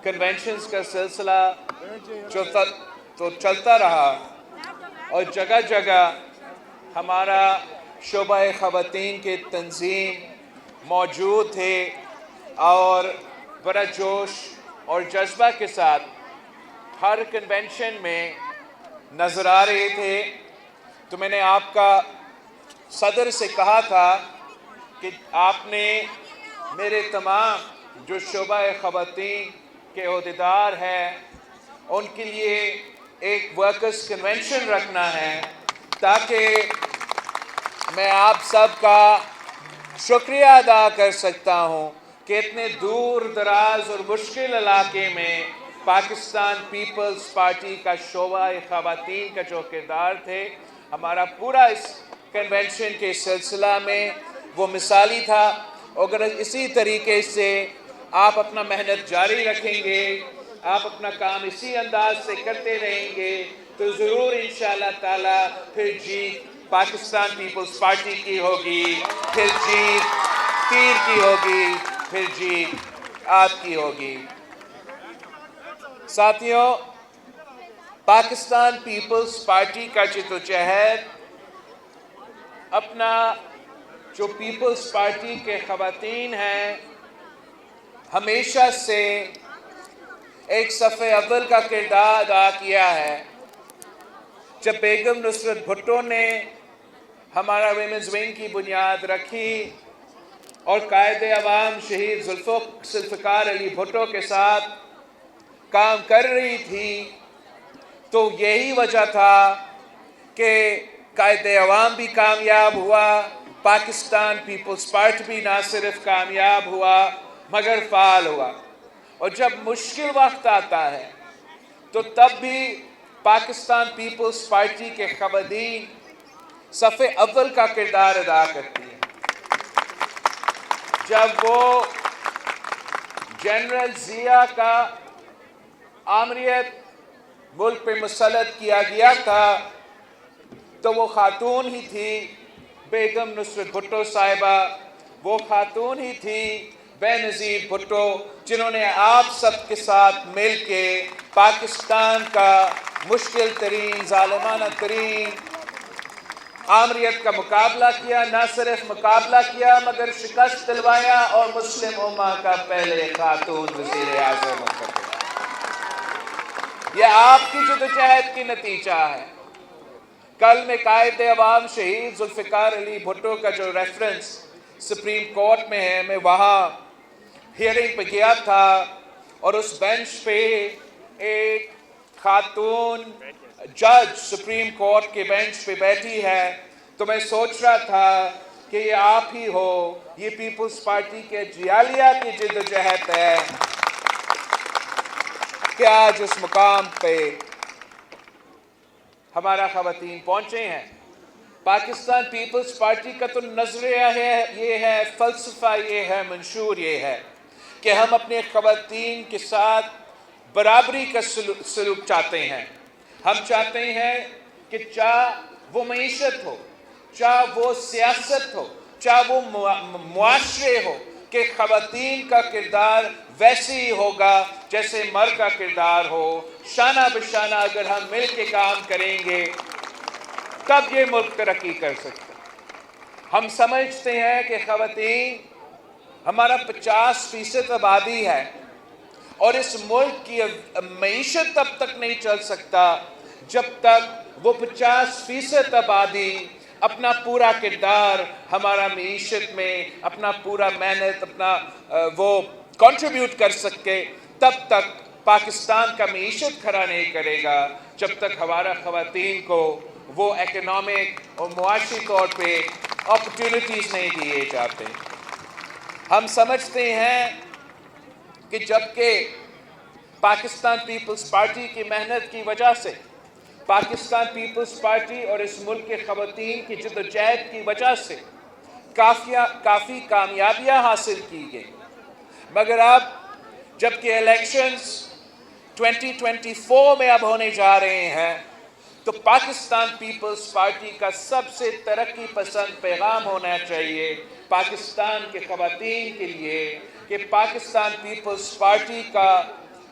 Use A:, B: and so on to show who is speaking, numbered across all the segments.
A: Conventions کا سلسلہ تو چلتا رہا اور جگہ جگہ ہمارا شعبہ خواتین کے تنظیم موجود تھے اور بڑا جوش اور جذبہ کے ساتھ ہر کنونشن میں نظر آ رہے تھے۔ تو میں نے آپ کا صدر سے کہا تھا کہ آپ نے میرے تمام جو شعبہ خواتین کے عہدیدار ہیں ان کے لیے ایک ورکرز کنونشن رکھنا ہے تاکہ میں آپ سب کا شکریہ ادا کر سکتا ہوں کہ اتنے دور دراز اور مشکل علاقے میں پاکستان پیپلز پارٹی کا شعبہ خواتین کا جو کردار تھے ہمارا پورا اس کنونشن کے سلسلہ میں وہ مثالی تھا۔ اگر اسی طریقے سے آپ اپنا محنت جاری رکھیں گے، آپ اپنا کام اسی انداز سے کرتے رہیں گے تو ضرور انشاءاللہ تعالی پھر جیت پاکستان پیپلز پارٹی کی ہوگی، پھر جیت تیر کی ہوگی، پھر جیت آپ کی ہوگی۔ ساتھیوں، پاکستان پیپلز پارٹی کا جدوجہد اپنا جو پیپلز پارٹی کے خواتین ہیں ہمیشہ سے ایک صف اول کا کردار ادا کیا ہے۔ جب بیگم نصرت بھٹو نے ہمارا ویمنز ونگ کی بنیاد رکھی اور قائد عوام شہید ذوالفقار علی بھٹو کے ساتھ کام کر رہی تھی تو یہی وجہ تھا کہ قائد عوام بھی کامیاب ہوا، پاکستان پیپلز پارٹی بھی نہ صرف کامیاب ہوا مگر فعال ہوا۔ اور جب مشکل وقت آتا ہے تو تب بھی پاکستان پیپلز پارٹی کے خواتین صف اول کا کردار ادا کرتی ہیں۔ جب وہ جنرل ضیاء کا آمریت ملک پہ مسلط کیا گیا تھا تو وہ خاتون ہی تھی بیگم نصرت بھٹو صاحبہ، وہ خاتون ہی تھی بے نظیر بھٹو جنہوں نے آپ سب کے ساتھ مل کے پاکستان کا مشکل ترین ظالمانہ ترین آمریت کا مقابلہ کیا، نہ صرف مقابلہ کیا مگر شکست دلوایا اور مسلم امہ کا پہلے خاتون وزیر اعظم بنا۔ یہ آپ کی جدوجہد کی نتیجہ ہے۔ کل میں قائد عوام شہید ذوالفقار علی بھٹو کا جو ریفرنس سپریم کورٹ میں ہے، میں وہاں ہیئرنگ پہ گیا تھا اور اس بینچ پہ ایک خاتون جج سپریم کورٹ کے بینچ پہ بیٹھی ہے تو میں سوچ رہا تھا کہ یہ آپ ہی ہو، یہ پیپلز پارٹی کے جیالیہ کی جدوجہد ہے کہ آج اس مقام پہ ہمارا خواتین پہنچے ہیں۔ پاکستان پیپلز پارٹی کا تو نظریہ ہے، یہ ہے فلسفہ، یہ ہے منشور، یہ ہے کہ ہم اپنے خواتین کے ساتھ برابری کا سلوک چاہتے ہیں۔ ہم چاہتے ہیں کہ چاہے وہ معیشت ہو، چاہے وہ سیاست ہو، چاہے وہ معاشرے ہو، کہ خواتین کا کردار ویسے ہی ہوگا جیسے مرد کا کردار ہو۔ شانہ بشانہ اگر ہم مل کے کام کریں گے تب یہ ملک ترقی کر سکتے ہیں۔ ہم سمجھتے ہیں کہ خواتین ہمارا 50% آبادی ہے اور اس ملک کی معیشت تب تک نہیں چل سکتا جب تک وہ 50% آبادی اپنا پورا کردار ہمارا معیشت میں اپنا پورا محنت اپنا وہ کنٹریبیوٹ کر سکے۔ تب تک پاکستان کا معیشت کھڑا نہیں کرے گا جب تک ہمارا خواتین کو وہ اکنامک اور معاشی طور پہ اپرچونٹیز نہیں دیے جاتے۔ ہم سمجھتے ہیں کہ جبکہ پاکستان پیپلز پارٹی کی محنت کی وجہ سے، پاکستان پیپلز پارٹی اور اس ملک کے خواتین کی جدوجہد کی وجہ سے کافی کامیابیاں حاصل کی گئی، مگر اب جبکہ الیکشنز 2024 میں اب ہونے جا رہے ہیں تو پاکستان پیپلز پارٹی کا سب سے ترقی پسند پیغام ہونا چاہیے پاکستان کے خواتین کے لیے کہ پاکستان پیپلز پارٹی کا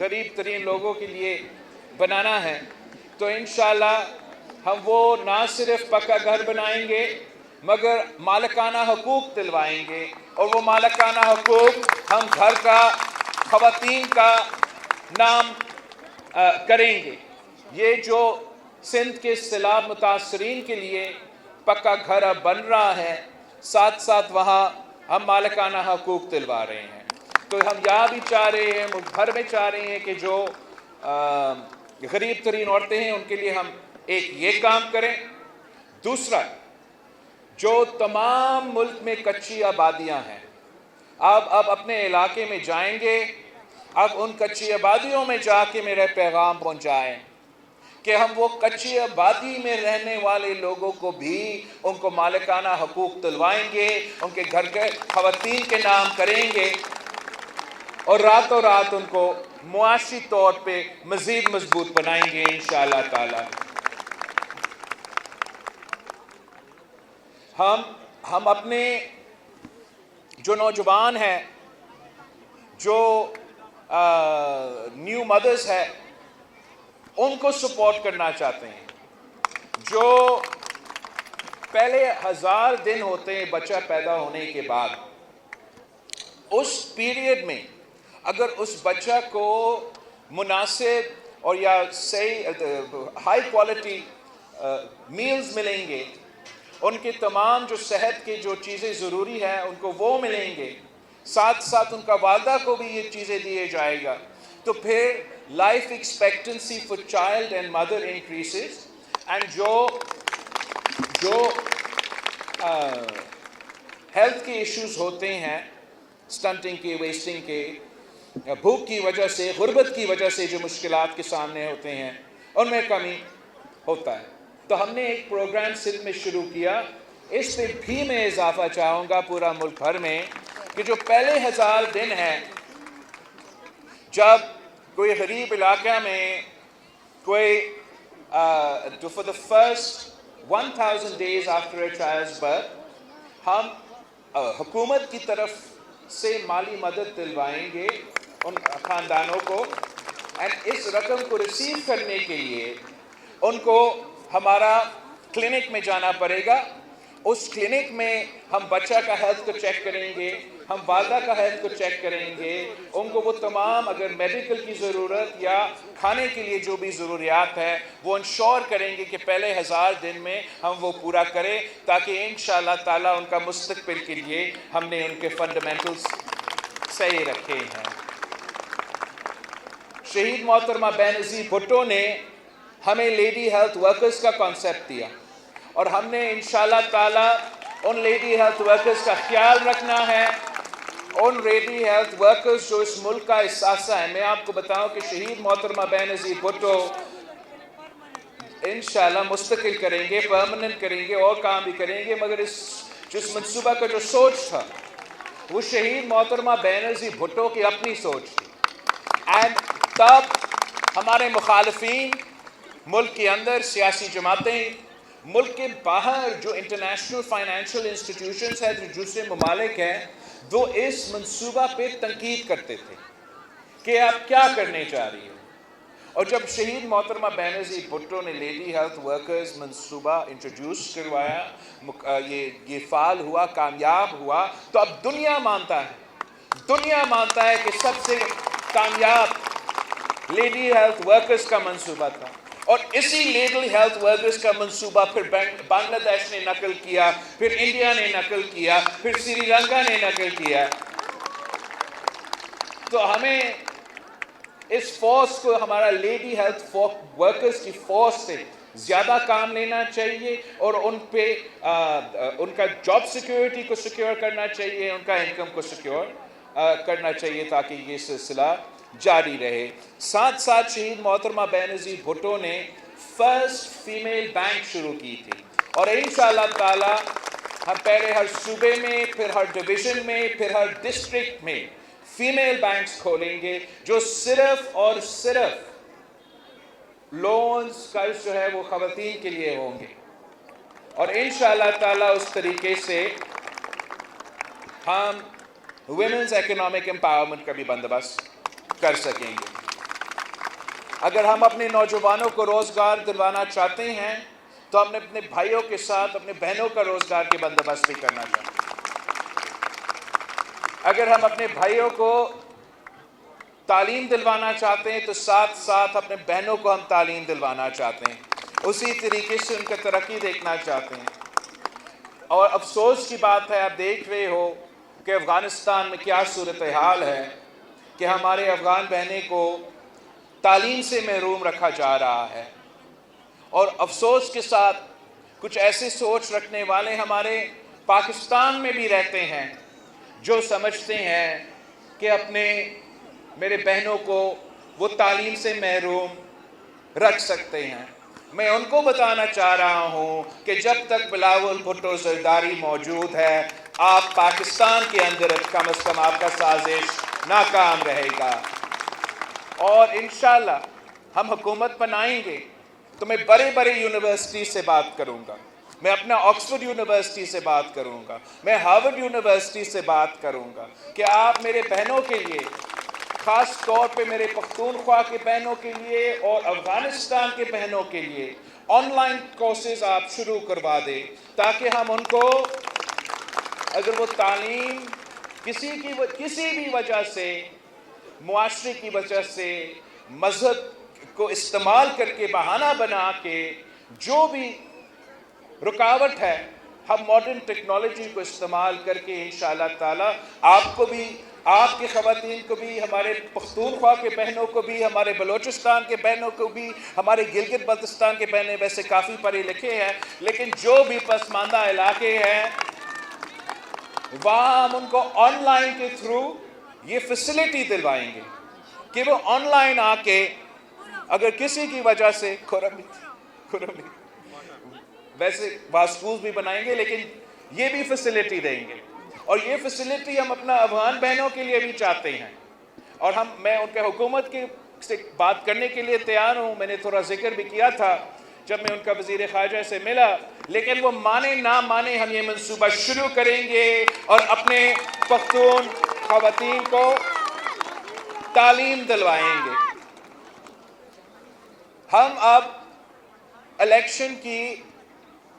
A: غریب ترین لوگوں کے لیے بنانا ہے تو انشاءاللہ ہم وہ نہ صرف پکا گھر بنائیں گے مگر مالکانہ حقوق دلوائیں گے، اور وہ مالکانہ حقوق ہم گھر کا خواتین کا نام کریں گے۔ یہ جو سندھ کے سیلاب متاثرین کے لیے پکا گھر اب بن رہا ہے، ساتھ ساتھ وہاں ہم مالکانہ حقوق دلوا رہے ہیں۔ تو ہم یہاں بھی چاہ رہے ہیں، ملک بھر میں چاہ رہے ہیں کہ جو غریب ترین عورتیں ہیں ان کے لیے ہم ایک یہ کام کریں۔ دوسرا، جو تمام ملک میں کچی آبادیاں ہیں، اب اپنے علاقے میں جائیں گے، اب ان کچی آبادیوں میں جا کے میرا پیغام پہنچائیں کہ ہم وہ کچی آبادی میں رہنے والے لوگوں کو بھی ان کو مالکانہ حقوق دلوائیں گے، ان کے گھر کے خواتین کے نام کریں گے، اور راتوں رات ان کو معاشی طور پہ مزید مضبوط بنائیں گے انشاءاللہ تعالی۔ ہم اپنے جو نوجوان ہیں، جو نیو مدرز ہے، ان کو سپورٹ کرنا چاہتے ہیں۔ جو پہلے 1000 دن ہوتے ہیں بچہ پیدا ہونے کے بعد، اس پیریڈ میں اگر اس بچہ کو مناسب اور یا صحیح ہائی کوالٹی میلز ملیں گے، ان کے تمام جو صحت کی جو چیزیں ضروری ہیں ان کو وہ ملیں گے، ساتھ ساتھ ان کا والدہ کو بھی یہ چیزیں دیے جائے گا، تو پھر life expectancy for child and mother increases, and جو ہیلتھ کے ایشوز ہوتے ہیں، سٹنٹنگ کے، ویسٹنگ کے، بھوک کی وجہ سے، غربت کی وجہ سے جو مشکلات کے سامنے ہوتے ہیں، ان میں کمی ہوتا ہے۔ تو ہم نے ایک پروگرام سندھ میں شروع کیا، اس پہ بھی میں اضافہ چاہوں گا پورا ملک بھر میں، کہ جو پہلے 1000 دن ہیں، جب کوئی غریب علاقہ میں کوئی for the first 1000 days after a child's birth، ہم حکومت کی طرف سے مالی مدد دلوائیں گے ان خاندانوں کو، اور اس رقم کو ریسیو کرنے کے لیے ان کو ہمارا کلینک میں جانا پڑے گا۔ اس کلینک میں ہم بچہ کا ہیلتھ کو چیک کریں گے، ہم والدہ کا ہیلتھ کو چیک کریں گے، ان کو وہ تمام اگر میڈیکل کی ضرورت یا کھانے کے لیے جو بھی ضروریات ہے وہ انشور کریں گے کہ پہلے 1000 دن میں ہم وہ پورا کریں، تاکہ انشاءاللہ تعالیٰ ان کا مستقبل کے لیے ہم نے ان کے فنڈامنٹلز صحیح رکھے ہیں۔ شہید محترمہ بینظیر بھٹو نے ہمیں لیڈی ہیلتھ ورکرز کا کانسیپٹ دیا، اور ہم نے انشاءاللہ تعالیٰ ان لیڈی ہیلتھ ورکرز کا خیال رکھنا ہے، ان لیڈی ہیلتھ ورکرز جو اس ملک کا اثاثہ ہے۔ میں آپ کو بتاؤں کہ شہید محترمہ بینظیر بھٹو انشاءاللہ مستقل کریں گے، پرماننٹ کریں گے، اور کام بھی کریں گے، مگر جس منصوبہ کا جو سوچ تھا وہ شہید محترمہ بینظیر بھٹو کی اپنی سوچ تھی، اینڈ تب ہمارے مخالفین، ملک کے اندر سیاسی جماعتیں، ملک کے باہر جو انٹرنیشنل فائنینشیل انسٹیٹیوشنز ہیں، جو دوسرے ممالک ہیں، وہ اس منصوبہ پہ تنقید کرتے تھے کہ آپ کیا کرنے چاہ رہی ہیں۔ اور جب شہید محترمہ بینظیر بھٹو نے لیڈی ہیلتھ ورکرز منصوبہ انٹروڈیوس کروایا، یہ فعال ہوا، کامیاب ہوا، تو اب دنیا مانتا ہے کہ سب سے کامیاب لیڈی ہیلتھ ورکرز کا منصوبہ تھا، اور اسی لیڈی ہیلتھ ورکرز کا منصوبہ پھر بنگلہ دیش نے نقل کیا، پھر انڈیا نے نقل کیا، پھر سری لنکا نے نقل کیا۔ تو ہمیں اس فورس کو، ہمارا لیڈی ہیلتھ ورکرز کی فورس سے زیادہ کام لینا چاہیے، اور ان پہ ان کا جاب سیکیورٹی کو سیکیور کرنا چاہیے، ان کا انکم کو سیکیور کرنا چاہیے، تاکہ یہ سلسلہ جاری رہے۔ ساتھ ساتھ شہید محترمہ بینظیر بھٹو نے فرسٹ فیمیل بینک شروع کی تھی، اور انشاءاللہ تعالی ہم پہلے ہر صوبے میں، پھر ہر ڈویژن میں، پھر ہر ڈسٹرکٹ میں فیمیل بینکس کھولیں گے، جو صرف اور صرف لونز قرض جو ہے وہ خواتین کے لیے ہوں گے، اور انشاءاللہ تعالی اس طریقے سے ہم ویمنز اکنامک امپاورمنٹ کا بھی بندوبست کر سکیں گے۔ اگر ہم اپنے نوجوانوں کو روزگار دلوانا چاہتے ہیں تو ہم نے اپنے بھائیوں کے ساتھ اپنے بہنوں کا روزگار کے بندوبست بھی کرنا چاہتے ہیں۔ اگر ہم اپنے بھائیوں کو تعلیم دلوانا چاہتے ہیں تو ساتھ ساتھ اپنے بہنوں کو ہم تعلیم دلوانا چاہتے ہیں، اسی طریقے سے ان کا ترقی دیکھنا چاہتے ہیں۔ اور افسوس کی بات ہے، آپ دیکھ رہے ہو کہ افغانستان میں کیا صورتحال ہے کہ ہمارے افغان بہنیں کو تعلیم سے محروم رکھا جا رہا ہے، اور افسوس کے ساتھ کچھ ایسے سوچ رکھنے والے ہمارے پاکستان میں بھی رہتے ہیں جو سمجھتے ہیں کہ اپنے میرے بہنوں کو وہ تعلیم سے محروم رکھ سکتے ہیں۔ میں ان کو بتانا چاہ رہا ہوں کہ جب تک بلاول بھٹو زرداری موجود ہے، آپ پاکستان کے اندر کم از کم آپ کا سازش ناکام رہے گا، اور انشاءاللہ ہم حکومت بنائیں گے تو میں بڑے بڑے یونیورسٹی سے بات کروں گا، میں اپنا آکسفورڈ یونیورسٹی سے بات کروں گا، میں ہارورڈ یونیورسٹی سے بات کروں گا کہ آپ میرے بہنوں کے لیے، خاص طور پہ میرے پختونخوا کے بہنوں کے لیے اور افغانستان کے بہنوں کے لیے آن لائن کورسز آپ شروع کروا دیں، تاکہ ہم ان کو اگر وہ تعلیم کسی بھی وجہ سے، معاشرے کی وجہ سے، مذہب کو استعمال کر کے بہانہ بنا کے جو بھی رکاوٹ ہے، ہم ماڈرن ٹیکنالوجی کو استعمال کر کے انشاءاللہ تعالی آپ کو بھی، آپ کی خواتین کو بھی، ہمارے پختونخوا کے بہنوں کو بھی، ہمارے بلوچستان کے بہنوں کو بھی، ہمارے گلگت بلتستان کے بہنیں ویسے کافی پڑھے لکھے ہیں لیکن جو بھی پسماندہ علاقے ہیں وہاں ہم ان کو آن لائن کے تھرو یہ فیسلٹی دلوائیں گے کہ وہ آن لائن آ کے اگر کسی کی وجہ سے ویسے وہاں سکولز بھی بنائیں گے لیکن یہ بھی فیسلٹی دیں گے، اور یہ فیسلٹی ہم اپنا افغان بہنوں کے لیے بھی چاہتے ہیں، اور میں ان کے حکومت کے سے بات کرنے کے لیے تیار ہوں۔ میں نے تھوڑا ذکر بھی کیا تھا جب میں ان کا وزیر خارجہ سے ملا، لیکن وہ مانے نہ مانے ہم یہ منصوبہ شروع کریں گے اور اپنے پختون خواتین کو تعلیم دلوائیں گے۔ ہم اب الیکشن کی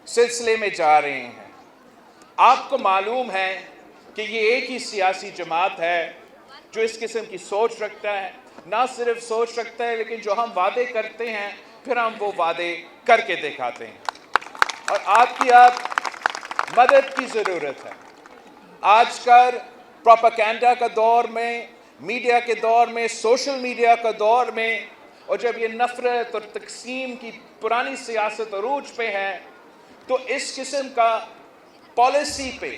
A: سلسلے میں جا رہے ہیں۔ آپ کو معلوم ہے کہ یہ ایک ہی سیاسی جماعت ہے جو اس قسم کی سوچ رکھتا ہے، نہ صرف سوچ رکھتا ہے لیکن جو ہم وعدے کرتے ہیں پھر ہم وہ وعدے کر کے دکھاتے ہیں، اور آپ کی مدد کی ضرورت ہے۔ آج کل پروپیگنڈا کا دور میں، میڈیا کے دور میں، سوشل میڈیا کا دور میں، اور جب یہ نفرت اور تقسیم کی پرانی سیاست عروج پہ ہے تو اس قسم کا پالیسی پہ،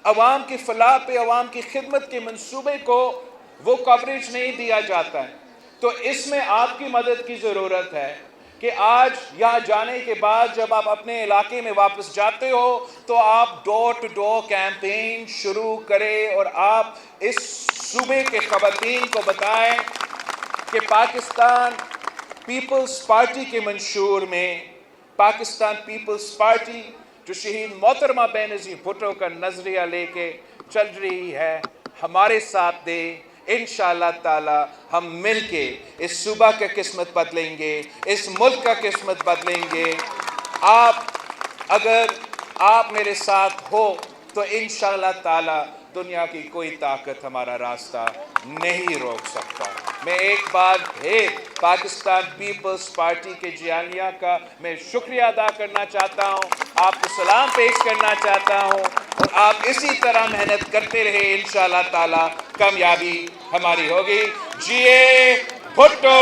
A: عوام کی فلاح پہ، عوام کی خدمت کے منصوبے کو وہ کوریج نہیں دیا جاتا ہے۔ تو اس میں آپ کی مدد کی ضرورت ہے کہ آج یہاں جانے کے بعد جب آپ اپنے علاقے میں واپس جاتے ہو تو آپ ڈور ٹو ڈور کیمپین شروع کریں اور آپ اس صوبے کے خواتین کو بتائیں کہ پاکستان پیپلز پارٹی کے منشور میں، پاکستان پیپلز پارٹی جو شہید محترمہ بے نظیر بھٹو کا نظریہ لے کے چل رہی ہے، ہمارے ساتھ دے، انشاءاللہ تعالی ہم مل کے اس صوبہ کا قسمت بدلیں گے، اس ملک کا قسمت بدلیں گے۔ اگر آپ میرے ساتھ ہو تو انشاءاللہ تعالی دنیا کی کوئی طاقت ہمارا راستہ نہیں روک سکتا۔ میں ایک بار پھر پاکستان پیپلز پارٹی کے جیانیہ کا میں شکریہ ادا کرنا چاہتا ہوں، آپ کو سلام پیش کرنا چاہتا ہوں، اور آپ اسی طرح محنت کرتے رہے، انشاءاللہ تعالی کامیابی ہماری ہوگی۔ جیے بھٹو!